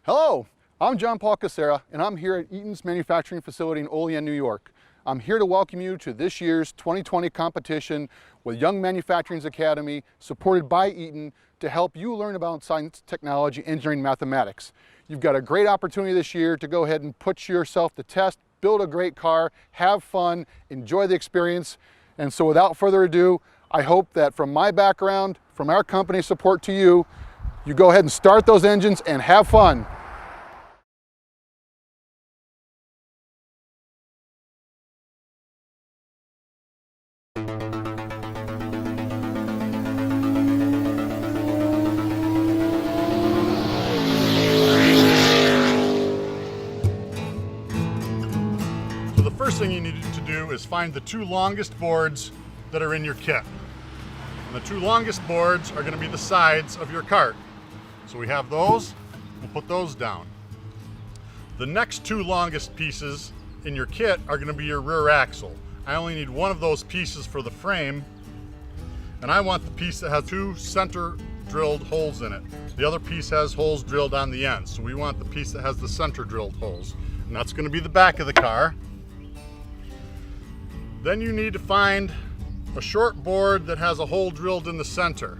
Hello, I'm John Paul Casera, and I'm here at Eaton's manufacturing facility in Olean, New York. I'm here to welcome you to this year's 2020 competition with Young Manufacturing's Academy, supported by Eaton, to help you learn about science, technology, engineering, mathematics. You've got a great opportunity this year to go ahead and put yourself to test, build a great car, have fun, enjoy the experience. And so without further ado, I hope that from my background, from our company's support to you, you go ahead and start those engines and have fun. The first thing you need to do is find the two longest boards that are in your kit. And the two longest boards are going to be the sides of your cart. So we have those, we'll put those down. The next two longest pieces in your kit are going to be your rear axle. I only need one of those pieces for the frame, and I want the piece that has two center drilled holes in it. The other piece has holes drilled on the ends, so we want the piece that has the center drilled holes. And that's going to be the back of the car. Then you need to find a short board that has a hole drilled in the center.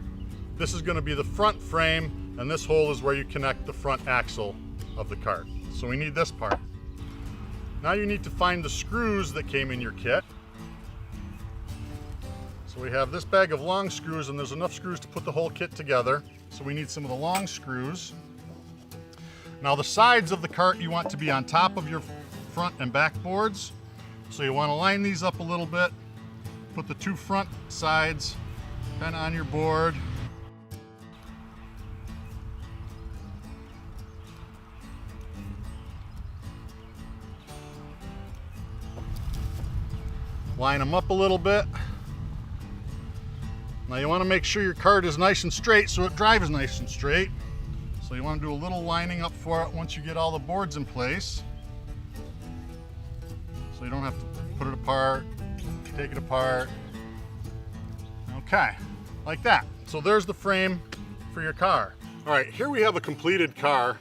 This is going to be the front frame, and this hole is where you connect the front axle of the cart. So we need this part. Now you need to find the screws that came in your kit. So we have this bag of long screws, and there's enough screws to put the whole kit together. So we need some of the long screws. Now the sides of the cart you want to be on top of your front and back boards. So you want to line these up a little bit. Put the two front sides kind of on your board. Line them up a little bit. Now you want to make sure your cart is nice and straight so it drives nice and straight. So you want to do a little lining up for it once you get all the boards in place. So you don't have to put it apart, take it apart. Okay, like that. So there's the frame for your car. All right, here we have a completed car,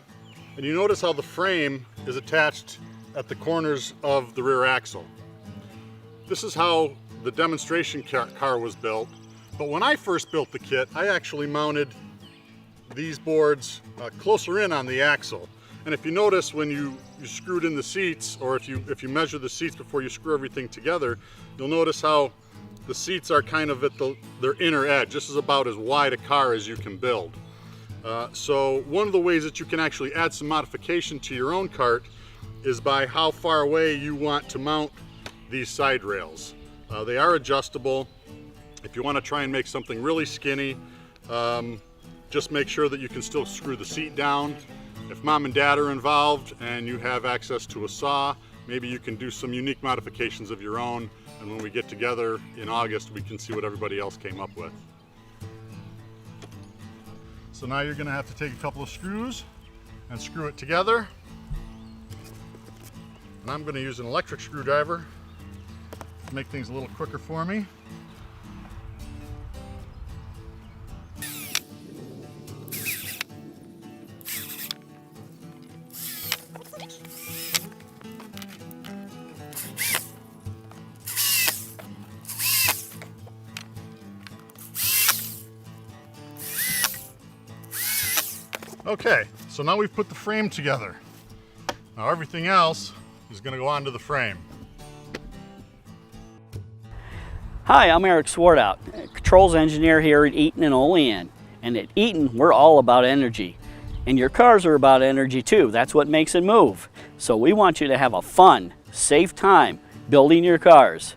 and you notice how the frame is attached at the corners of the rear axle. This is how the demonstration car was built, but when I first built the kit, I actually mounted these boards closer in on the axle. And if you notice, when you screwed in the seats, or if you measure the seats before you screw everything together, you'll notice how the seats are kind of at their inner edge. This is about as wide a car as you can build. So one of the ways that you can actually add some modification to your own cart is by how far away you want to mount these side rails. They are adjustable. If you want to try and make something really skinny, just make sure that you can still screw the seat down. If mom and dad are involved and you have access to a saw, maybe you can do some unique modifications of your own, and when we get together in August, we can see what everybody else came up with. So now you're going to have to take a couple of screws and screw it together. And I'm going to use an electric screwdriver to make things a little quicker for me. Okay, so now we've put the frame together. Now everything else is going to go onto the frame. Hi, I'm Eric Swartout, controls engineer here at Eaton and Olean. And at Eaton, we're all about energy. And your cars are about energy too. That's what makes it move. So we want you to have a fun, safe time building your cars.